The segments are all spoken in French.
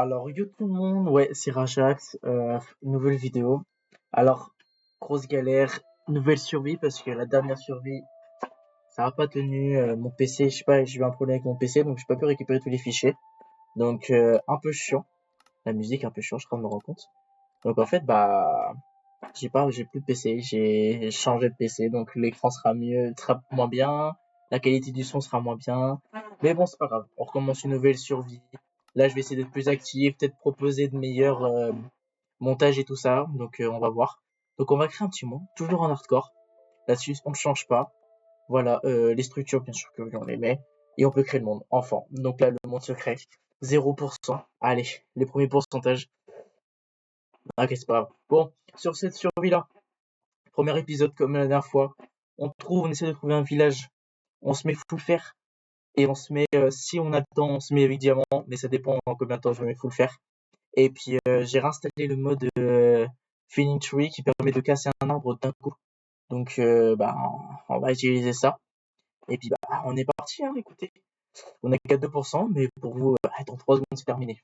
Alors, yo tout le monde, ouais, c'est Rajax, nouvelle vidéo. Alors, grosse galère, nouvelle survie parce que la dernière survie, ça a pas tenu. Mon PC, je sais pas, j'ai eu un problème avec mon PC, donc j'ai pas pu récupérer tous les fichiers. Donc, un peu chiant. La musique, un peu chiant, je crois, me rends compte. Donc, en fait, bah, j'ai plus de PC, j'ai changé de PC, donc l'écran sera mieux, sera moins bien, la qualité du son sera moins bien. Mais bon, c'est pas grave, on recommence une nouvelle survie. Là, je vais essayer d'être plus actif, peut-être proposer de meilleurs montages et tout ça, donc on va voir. Donc on va créer un petit monde, toujours en hardcore. Là-dessus, on ne change pas. Voilà, les structures, bien sûr que on les met. Et on peut créer le monde, enfant. Donc là, le monde secret, 0%. Allez, les premiers pourcentages. Ok, c'est pas grave. Bon, sur cette survie-là, premier épisode comme la dernière fois, on essaie de trouver un village, on se met full fer, et on se met, si on a le temps, on se met avec diamant, mais ça dépend en combien de temps je me mets full fer. Et puis j'ai réinstallé le mode Feeling Tree qui permet de casser un arbre d'un coup. Donc bah on va utiliser ça. Et puis bah on est parti, hein, écoutez. On a qu'à 2%, mais pour vous, dans 3 secondes c'est terminé.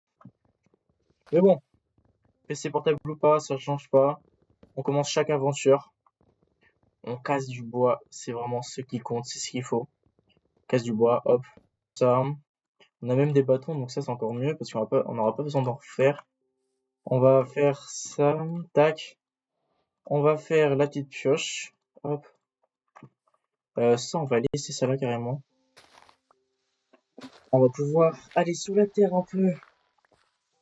Mais bon, PC portable ou pas, ça change pas. On commence chaque aventure. On casse du bois, c'est vraiment ce qui compte, c'est ce qu'il faut. Casse du bois, hop, ça. On a même des bâtons, donc ça c'est encore mieux parce on n'aura pas besoin d'en refaire. On va faire ça, tac. On va faire la petite pioche, hop. Ça on va laisser ça là carrément. On va pouvoir aller sous la terre un peu,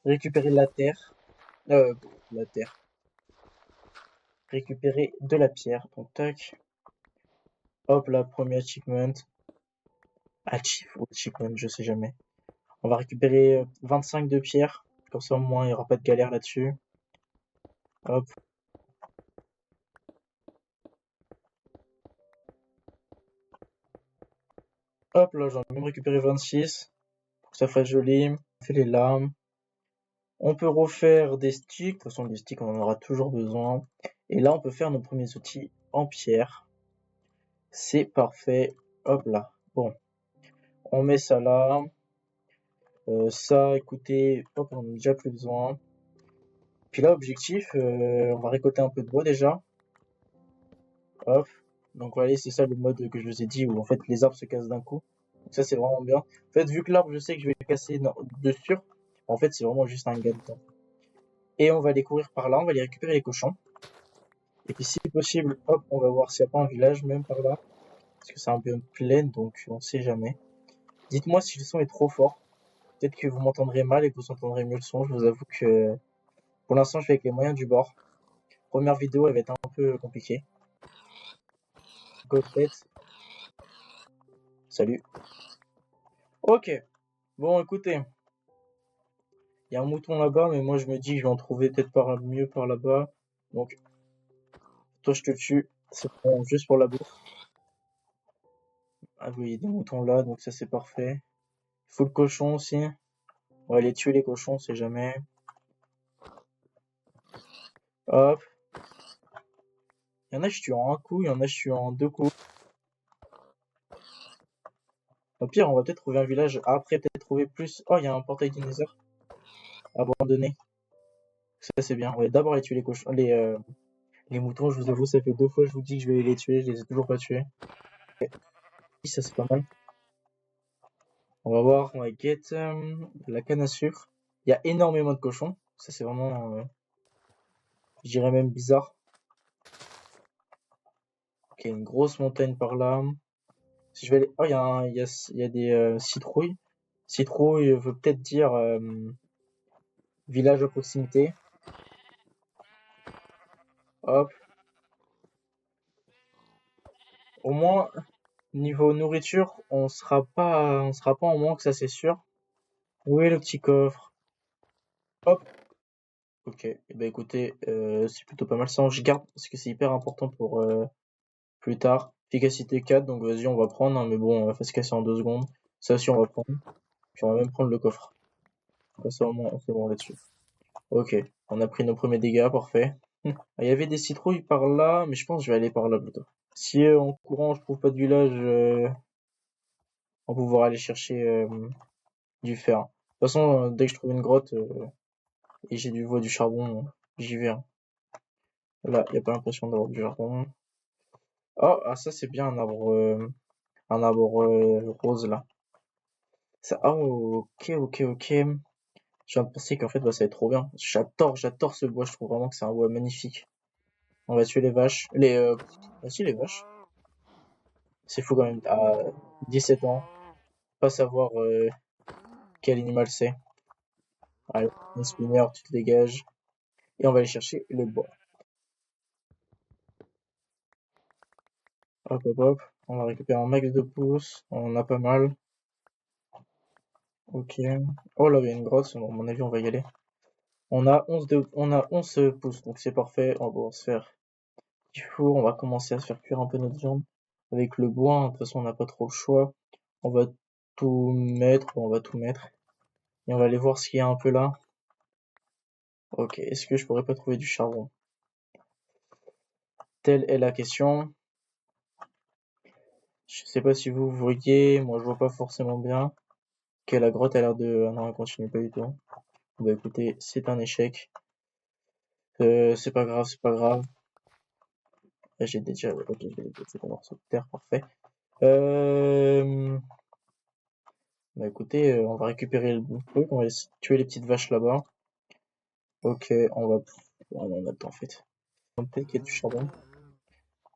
récupérer la terre, la terre, récupérer de la pierre. Donc tac, hop là, premier achievement. Achievement, je sais jamais. On va récupérer 25 de pierre, comme ça au moins il n'y aura pas de galère là-dessus. Hop. Hop là, j'en ai même récupéré 26 pour que ça fasse joli. On fait les lames. On peut refaire des sticks. De toute façon, des sticks, on en aura toujours besoin. Et là, on peut faire nos premiers outils en pierre. C'est parfait. Hop là. Bon, on met ça là. Ça, écoutez, hop, on en a déjà plus besoin. Puis là, objectif, on va récolter un peu de bois déjà. Hop. Donc voilà, c'est ça le mode que je vous ai dit où en fait les arbres se cassent d'un coup. Donc ça c'est vraiment bien. En fait, vu que l'arbre, je sais que je vais le casser de sûr, en fait c'est vraiment juste un gain de temps. Et on va aller courir par là, on va aller récupérer les cochons. Et puis si possible, hop, on va voir s'il n'y a pas un village même par là. Parce que c'est un peu une plaine, donc on sait jamais. Dites-moi si le son est trop fort. Peut-être que vous m'entendrez mal et que vous entendrez mieux le son. Je vous avoue que pour l'instant je fais avec les moyens du bord. Première vidéo, elle va être un peu compliquée. Côtelette. Salut. Ok. Bon, écoutez. Il y a un mouton là-bas, mais moi je me dis que je vais en trouver peut-être mieux par là-bas. Donc, toi je te tue. C'est bon, juste pour la bouffe. Ah oui, il y a des moutons là, donc ça c'est parfait. Il faut le cochon aussi. On va aller tuer les cochons, on sait jamais. Hop. Il y en a je tue en un coup, il y en a je tue en deux coups. Au pire, on va peut-être trouver un village après, peut-être trouver plus. Oh, il y a un portail dinosaure abandonné. Ça c'est bien. On va d'abord aller tuer les cochons, les moutons. Je vous avoue, ça fait 2 fois que je vous dis que je vais les tuer, je les ai toujours pas tués. Ça c'est pas mal. On va voir, on va get la canne à sucre. Il y a énormément de cochons. Ça, c'est vraiment, je dirais même bizarre. Ok, une grosse montagne par là. Si je vais aller... Oh, il y a des citrouilles. Citrouille veut peut-être dire village à proximité. Hop. Au moins, niveau nourriture, on sera pas en manque, ça c'est sûr. Où est le petit coffre? Hop. Ok. Eh ben écoutez, c'est plutôt pas mal ça. Je garde parce que c'est hyper important pour plus tard. Efficacité 4, donc vas-y, on va prendre, hein, mais bon, on va faire se casser en 2 secondes. Ça aussi, on va prendre. Puis on va même prendre le coffre. Comme ça, au moins, on fait bon là-dessus. Ok, on a pris nos premiers dégâts, parfait. Il y avait des citrouilles par là, mais je pense que je vais aller par là plutôt. Si en courant, je trouve pas de village, on va pouvoir aller chercher du fer. façon, dès que je trouve une grotte et j'ai du du charbon, j'y vais, hein. Là, il n'y a pas l'impression d'avoir du charbon. Oh, ah ça c'est bien un arbre rose là. Ça, oh, ok. Je viens de penser qu'en fait, bah, ça va être trop bien. J'adore ce bois. Je trouve vraiment que c'est un bois magnifique. On va tuer les vaches. Ah si, les vaches. C'est fou quand même. À 17 ans, pas savoir quel animal c'est. Allez, un spinner, tu te dégages. Et on va aller chercher le bois. Hop. On va récupérer un max de pouces. On en a pas mal. Ok. Oh là, il y a une grotte. À mon avis, on va y aller. On a 11 pouces, donc c'est parfait. On va pouvoir se faire du four. On va commencer à se faire cuire un peu notre viande avec le bois, hein. De toute façon, on n'a pas trop le choix. On va on va tout mettre. Et on va aller voir ce qu'il y a un peu là. Ok, est-ce que je pourrais pas trouver du charbon? Telle est la question. Je sais pas si vous voyez, moi je vois pas forcément bien. Ok, la grotte a l'air de... Ah non, elle continue pas du tout. Bah écoutez, c'est un échec. C'est pas grave. J'ai déjà... Ok, j'ai un morceau de terre, parfait. Bah écoutez, on va récupérer le truc, on va tuer les petites vaches là-bas. Ok, on va... Oh non, on a le temps en fait. On peut qu'il y ait du charbon.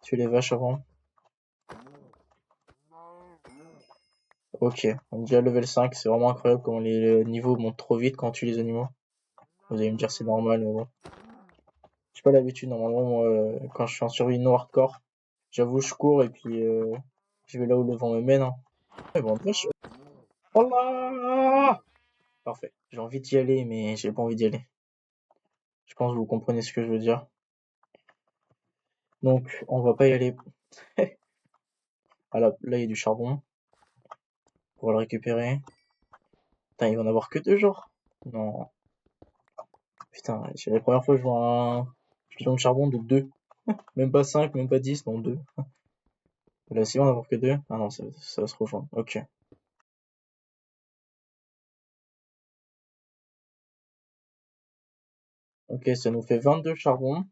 Tuer les vaches avant. Ok, on est déjà level 5, c'est vraiment incroyable comment les niveaux montent trop vite quand on tue les animaux. Vous allez me dire c'est normal, mais bon. J'ai pas l'habitude, normalement, moi, quand je suis en survie no hardcore, j'avoue, je cours et puis je vais là où le vent me mène, hein. Mais bon, vache. Oh là! Parfait. J'ai envie d'y aller, mais j'ai pas envie d'y aller. Je pense que vous comprenez ce que je veux dire. Donc, on va pas y aller. Ah là, il y a du charbon. On va le récupérer. Putain, il va en avoir que 2 jours. Non. Putain, c'est la première fois que je vois un bidon de charbon de 2. Même pas 5, même pas 10, non 2. Là, si on en avoir que 2. Ah non, ça va se rejoindre. Ok. Ok, ça nous fait 22 charbons.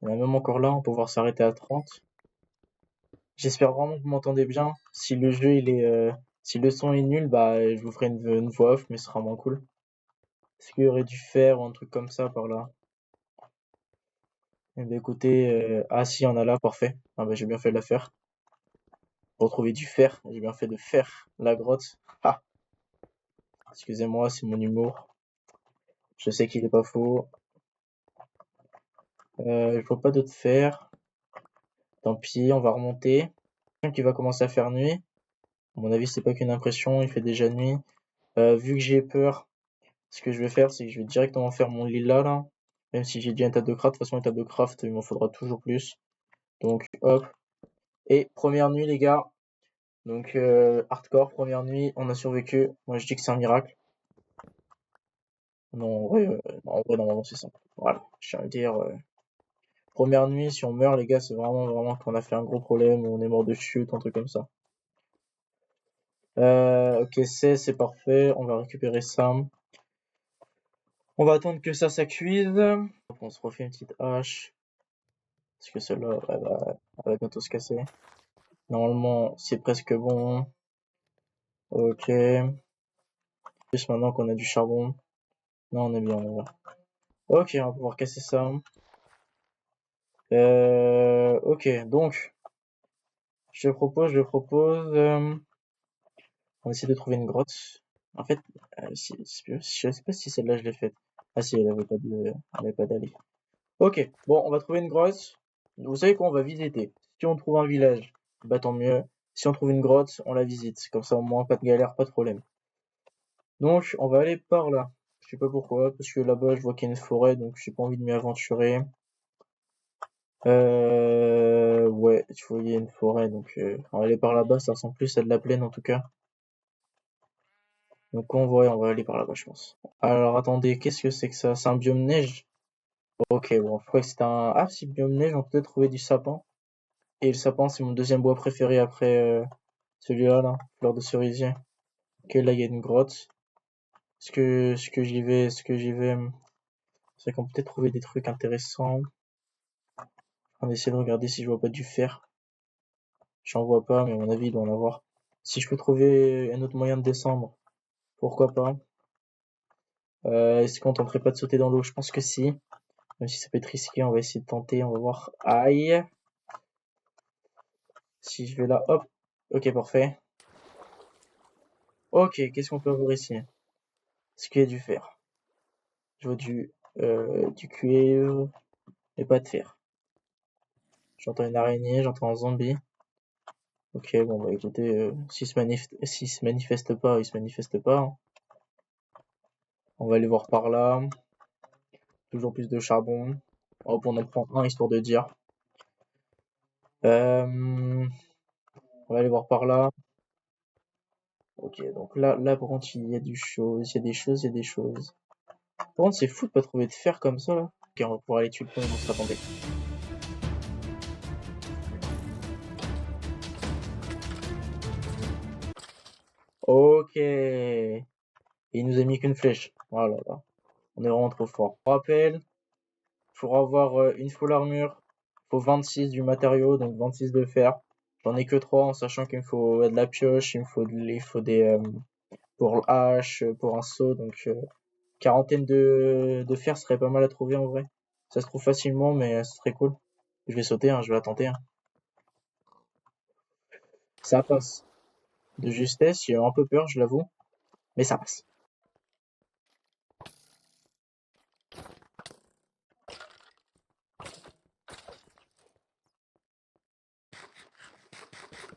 Il y en a même encore là, on peut pouvoir s'arrêter à 30. J'espère vraiment que vous m'entendez bien. Si le jeu il est, si le son est nul, bah je vous ferai une voix off, mais ce sera moins cool. Est-ce qu'il y aurait du fer ou un truc comme ça par là? Eh bien écoutez, ah si, il y en a là, parfait. Ah bah j'ai bien fait de la faire. Pour trouver du fer, j'ai bien fait de faire la grotte. Ah, excusez-moi, c'est mon humour. Je sais qu'il est pas faux. Je vois pas d'autre fer. Tant pis, on va remonter. Qui va commencer à faire nuit. À mon avis, c'est pas qu'une impression, il fait déjà nuit. Vu que j'ai peur, ce que je vais faire, c'est que je vais directement faire mon lit là. Même si j'ai déjà une table de craft, de toute façon, une table de craft, il m'en faudra toujours plus. Donc, hop. Et première nuit, les gars. Donc, hardcore, première nuit, on a survécu. Moi, je dis que c'est un miracle. Non, en vrai, normalement, c'est simple. Voilà, je tiens à le dire. Première nuit, si on meurt, les gars, c'est vraiment qu'on a fait un gros problème, ou on est mort de chute, un truc comme ça. Ok, c'est parfait. On va récupérer ça. On va attendre que ça cuise. On se refait une petite hache. Parce que celle-là, elle va bientôt se casser. Normalement, c'est presque bon. Ok. Plus maintenant qu'on a du charbon. Non, on est bien. Ok, on va pouvoir casser ça. Ok, donc, je propose, on essaie de trouver une grotte. En fait, je sais pas si celle-là je l'ai faite. Ah si, elle avait pas d'allée. Ok, bon, on va trouver une grotte. Vous savez quoi, on va visiter. Si on trouve un village, bah tant mieux. Si on trouve une grotte, on la visite. Comme ça, au moins, pas de galère, pas de problème. Donc, on va aller par là. Je sais pas pourquoi, parce que là-bas, je vois qu'il y a une forêt, donc j'ai pas envie de m'y aventurer. Ouais, tu vois, il y a une forêt, donc on va aller par là-bas, ça ressemble plus à de la plaine en tout cas. Donc on va aller par là-bas, je pense. Alors attendez, qu'est-ce que c'est que ça? C'est un biome neige? Ok, bon, je crois que c'est un... Ah, si, biome neige, on peut peut-être trouver du sapin. Et le sapin, c'est mon deuxième bois préféré après celui-là, là, fleur de cerisier. Ok, là, il y a une grotte. ce que j'y vais, c'est qu'on peut peut-être trouver des trucs intéressants. On essaie de regarder si je vois pas du fer. J'en vois pas, mais à mon avis, il doit en avoir. Si je peux trouver un autre moyen de descendre, pourquoi pas. Est-ce qu'on tenterait pas de sauter dans l'eau? Je pense que si. Même si ça peut être risqué, on va essayer de tenter, on va voir. Aïe! Si je vais là, hop. Ok, parfait. Ok, qu'est-ce qu'on peut avoir ici? Est-ce qu'il y a du fer? Je vois du cuivre, mais pas de fer. J'entends une araignée, j'entends un zombie. Ok, bon bah écoutez, s'il se manifeste pas, il se manifeste pas, hein. On va aller voir par là. Toujours plus de charbon. Hop, on en prend un histoire de dire. On va aller voir par là. Ok, donc là par contre il y a du chose, il y a des choses, il y a des choses. Par contre c'est fou de pas trouver de fer comme ça là. Ok, on va pouvoir aller tuer le premier monstre, attendez. Ok. Et il nous a mis qu'une flèche. Voilà, là. On est vraiment trop fort. Pour rappel, pour avoir une full armure, faut 26 du matériau, donc 26 de fer. J'en ai que 3 en sachant qu'il me faut de la pioche, il faut des pour hache, pour un seau, donc quarantaine de fer serait pas mal à trouver en vrai. Ça se trouve facilement, mais ce serait cool. Je vais sauter, hein, je vais la tenter, hein. Ça passe. De justesse, j'ai un peu peur, je l'avoue, mais ça passe.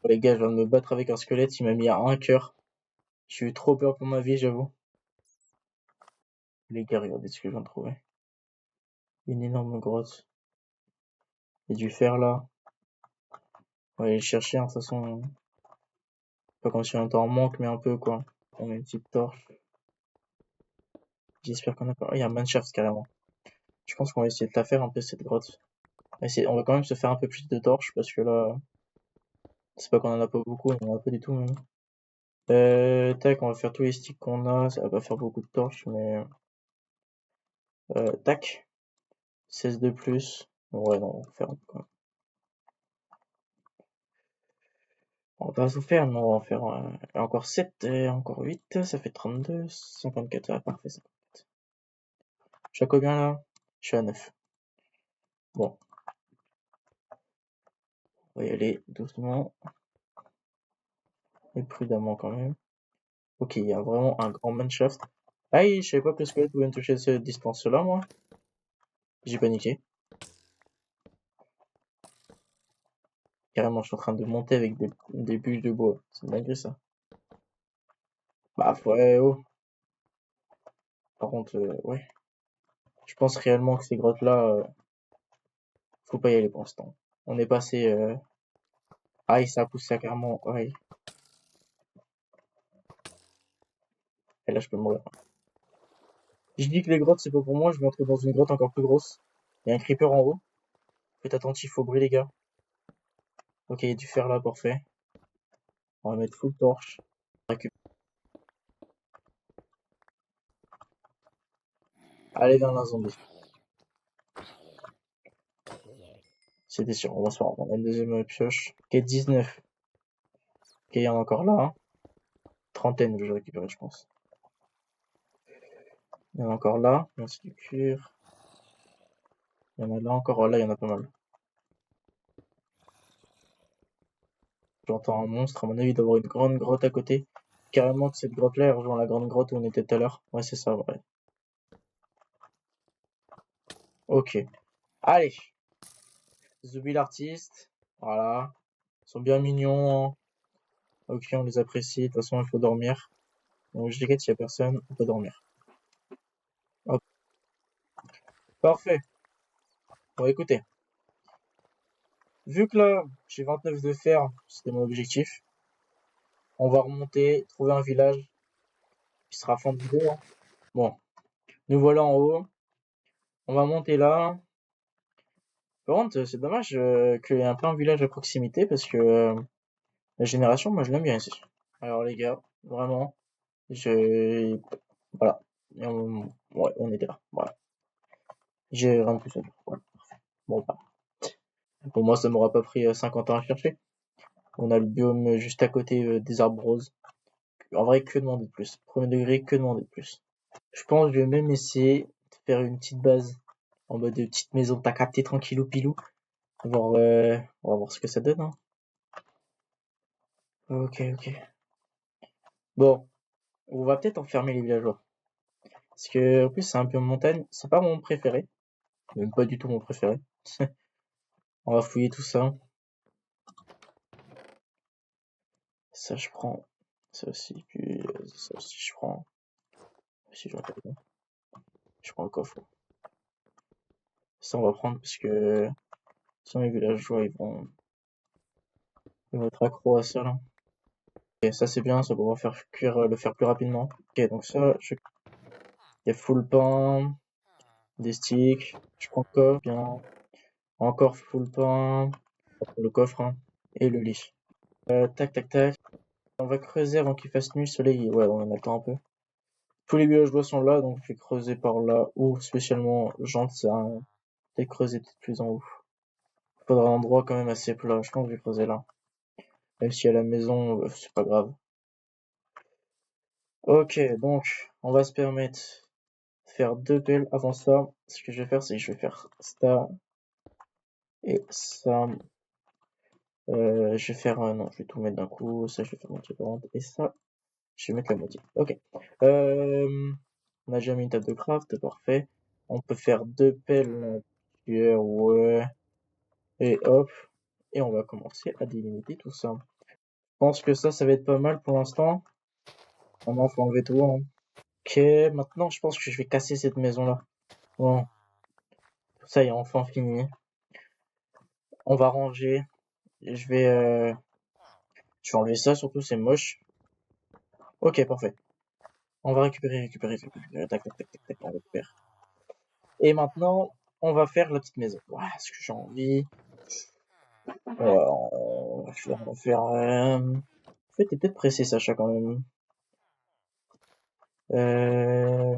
Les gars, je viens de me battre avec un squelette, il m'a mis à un cœur. J'ai eu trop peur pour ma vie, j'avoue. Les gars, regardez ce que je viens de trouver. Une énorme grotte. Il y a du fer là. On va aller le chercher, hein, de toute façon. Pas comme si on était en manque, mais un peu quoi. On met une petite torche. J'espère qu'on a pas. Oh, il y a un manshaft carrément. Je pense qu'on va essayer de la faire un peu cette grotte. On va quand même se faire un peu plus de torches parce que là, c'est pas qu'on en a pas beaucoup, on en a pas du tout même. Tac, on va faire tous les sticks qu'on a. Ça va pas faire beaucoup de torches, mais tac. 16 de plus. Ouais, non, on va faire un peu quand même. On va pas se faire, mais on va en faire encore 7 et encore 8, ça fait 32, 54. Ah, parfait, 54. Je suis à combien là? Je suis à 9. Bon, on va y aller doucement et prudemment quand même. Ok, il y a vraiment un grand manshaft. Aïe, je savais pas que le squelette pouvait me toucher cette distance-là, moi. J'ai paniqué. Carrément, je suis en train de monter avec des bûches de bois. C'est malgré ça. Bah, ouais, oh. Par contre, ouais. Je pense réellement que ces grottes-là, faut pas y aller pour l'instant. On est passé. Aïe, ça a poussé carrément. Aïe. Et là, je peux mourir. Je dis que les grottes, c'est pas pour moi. Je vais entrer dans une grotte encore plus grosse. Il y a un creeper en haut. Faites attentif au bruit, les gars. Ok, il y a du fer là, parfait. On va mettre full torche. Allez, dans un zombie. C'était sûr, on va se faire. On a une deuxième pioche. Ok, 19. Ok, il y en a encore là, hein. Trentaine, je vais récupérer, je pense. Il y en a encore là. Merci du cuir. Il y en a là encore. Oh, là, il y en a pas mal. J'entends un monstre. À mon avis, il doit y avoir une grande grotte à côté. Carrément que cette grotte-là, elle rejoint la grande grotte où on était tout à l'heure. Ouais, c'est ça, ouais. Ok. Allez. Zubi l'artiste. Voilà. Ils sont bien mignons, hein. Ok, on les apprécie. De toute façon, il faut dormir. Donc, je dirais que s'il y a personne, on peut dormir. Hop. Parfait. Bon, écoutez. Vu que là, j'ai 29 de fer, c'était mon objectif. On va remonter, trouver un village qui sera fin de vidéo, hein. Bon. Nous voilà en haut. On va monter là. Par contre, c'est dommage qu'il y ait un peu un village à proximité parce que la génération, moi je l'aime bien ici. Alors les gars, vraiment, je Voilà. Ouais, on était là. Voilà. J'ai rien de plus à dire. Voilà. Bon, bah. Pour moi, ça m'aura pas pris 50 ans à chercher. On a le biome juste à côté des arbres roses. En vrai, que demander de plus? Premier degré, que demander de plus? Je pense que je vais même essayer de faire une petite base en mode de petite maison. T'as capté tranquillou pilou. On va voir ce que ça donne, hein. Ok, ok. Bon, on va peut-être enfermer les villageois. Parce que, en plus, c'est un biome montagne. C'est pas mon préféré. Même pas du tout mon préféré. On va fouiller tout ça. Ça, je prends. Ça aussi, puis ça aussi, je prends. Si je rappelle bien. Je prends le coffre. Ça, on va prendre parce que sinon les villageois, ils vont être accros à ça, là. Et ça, c'est bien, ça pourra faire cuire le fer plus rapidement. Ok, donc ça, il y a full pain, des sticks. Je prends le coffre, bien. Encore full pain. On prend le coffre, hein. Et le lit. Tac, tac, tac. On va creuser avant qu'il fasse nuit, soleil. Ouais, on en a le temps un peu. Tous les villageois sont là, donc je vais creuser par là. Ou spécialement, j'en sais rien. Peut-être creuser peut-être plus en haut. Faudra un endroit quand même assez plat. Je pense que je vais creuser là. Même si à la maison, c'est pas grave. Ok, donc, on va se permettre de faire 2 pelles avant ça. Ce que je vais faire, c'est que je vais faire ça et ça. Je vais faire, non, je vais tout mettre d'un coup. Ça, je vais faire moitié 40. Et ça, je vais mettre la moitié. Ok. On a déjà mis une table de craft, parfait. On peut faire 2 pelles en pierre, ouais. Et hop. Et on va commencer à délimiter tout ça. Je pense que ça va être pas mal pour l'instant. Maintenant, faut enlever tout, hein. Ok, maintenant, je pense que je vais casser cette maison-là. Bon, ça y est, enfin fini. On va ranger. Et je vais enlever ça, surtout, c'est moche. Ok, parfait. On va récupérer. Tac, tac, tac, tac, tac, on récupère. Et maintenant, on va faire la petite maison. Voilà ce que j'ai envie. On va faire. En fait, t'es peut-être pressé, Sacha, quand même. Euh...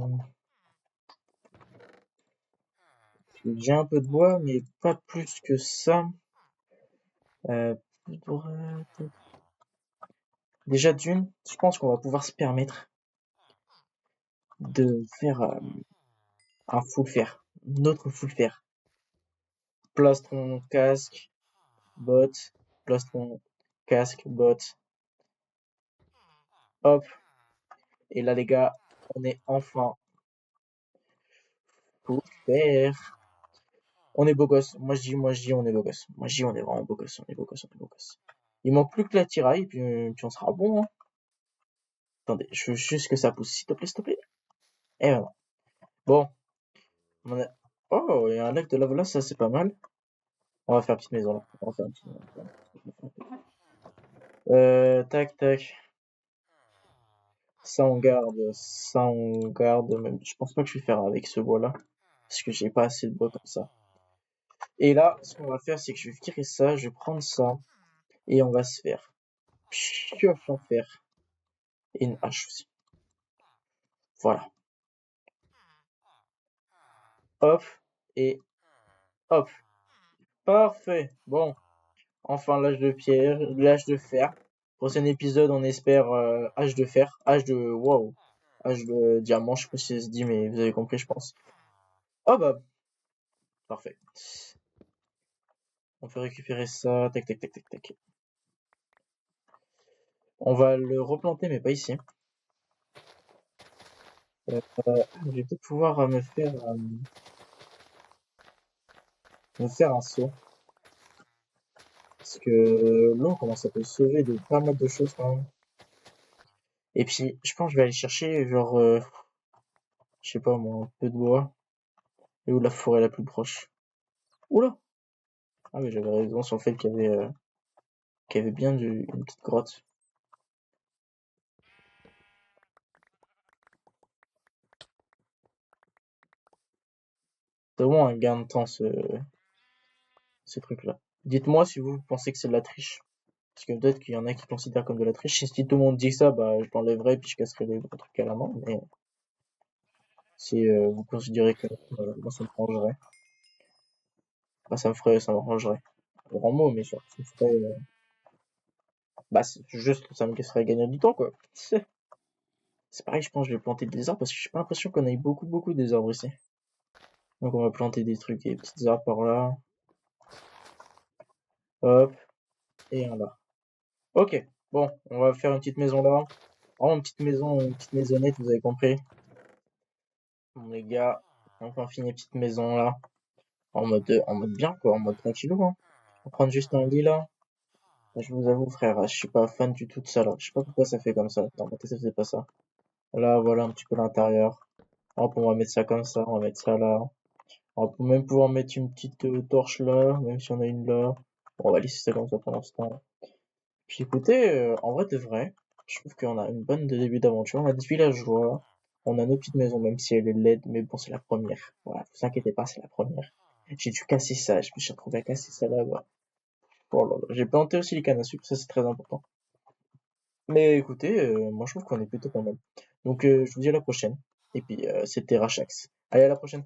J'ai un peu de bois, mais pas plus que ça. Euh... Déjà d'une, je pense qu'on va pouvoir se permettre de faire un full fer. Notre full fer. Plastron, casque, bottes. Plastron, casque, bottes. Hop. Et là, les gars, on est enfin full fer. On est beau gosse. Moi je dis, on est beau gosse. Moi je dis, on est vraiment beau gosse. On est beau gosse, on est beau gosse. Il manque plus que la tiraille, puis on sera bon, hein. Attendez, je veux juste que ça pousse, s'il te plaît, s'il te plaît. Et voilà. Bon. On a... Oh, il y a un lac de lave là, ça c'est pas mal. On va faire une petite maison là. On va faire une petite maison. Tac, tac. Ça on garde. Même, je pense pas que je vais faire avec ce bois là. Parce que j'ai pas assez de bois comme ça. Et là, ce qu'on va faire, c'est que je vais virer ça, je vais prendre ça. Et on va se faire pioche en fer. Et une hache aussi. Voilà. Hop. Et hop. Parfait. Bon. Enfin, l'âge de pierre, l'âge de fer. Prochain épisode, on espère âge de fer, âge de wow, âge de diamant. Je sais pas si ça se dit, mais vous avez compris, je pense. Oh bah, parfait. On peut récupérer ça. Tac, tac, tac, tac, tac. On va le replanter, mais pas ici. Je vais peut-être pouvoir me faire un seau. Parce que là, on commence à peut sauver de pas mal de choses quand même. Et puis, je pense que je vais aller chercher, genre, je sais pas moi, un peu de bois. Et où la forêt la plus proche. Oula! Ah oui, j'avais raison sur le fait qu'il y avait bien une petite grotte. C'est vraiment un gain de temps, ce truc-là. Dites-moi si vous pensez que c'est de la triche. Parce que peut-être qu'il y en a qui considèrent comme de la triche. Et si tout le monde dit ça, bah, je l'enlèverai puis je casserai les trucs à la main. Mais Si vous considérez que moi ça me rangerait. Bah, ça m'arrangerait. Grand mot, mais genre, ça me ferait, bah, c'est juste, ça me laisserait gagner du temps, quoi. C'est pareil, je pense que je vais planter des arbres parce que j'ai pas l'impression qu'on ait beaucoup des arbres ici. Donc on va planter des trucs, des petites arbres par là. Hop, et un là. Ok, bon, on va faire une petite maison là. Oh, une petite maison, une petite maisonnette, vous avez compris. Bon, les gars, on va finir une petite maison là. En mode bien, quoi, en mode tranquillou, hein. On va prendre juste un lit là. Je vous avoue, frère, je suis pas fan du tout de ça là. Je sais pas pourquoi ça fait comme ça. Dans ma tête, ça faisait pas ça. Là, voilà un petit peu l'intérieur. Hop, on va mettre ça comme ça, on va mettre ça là. On va même pouvoir mettre une petite torche là, même si on a une là. Bon, on va laisser ça comme ça pour l'instant. Puis écoutez, en vrai de vrai, je trouve qu'on a une bonne début d'aventure. On a des villageois, on a nos petites maisons, même si elle est laide, mais bon, c'est la première. Voilà, vous inquiétez pas, c'est la première. J'ai dû casser ça, je me suis retrouvé à casser ça là-bas. Oh là là. J'ai planté aussi les cannes à sucre, ça c'est très important. Mais écoutez, moi je trouve qu'on est plutôt pas mal. Donc je vous dis à la prochaine. Et puis c'était Rachax. Allez, à la prochaine.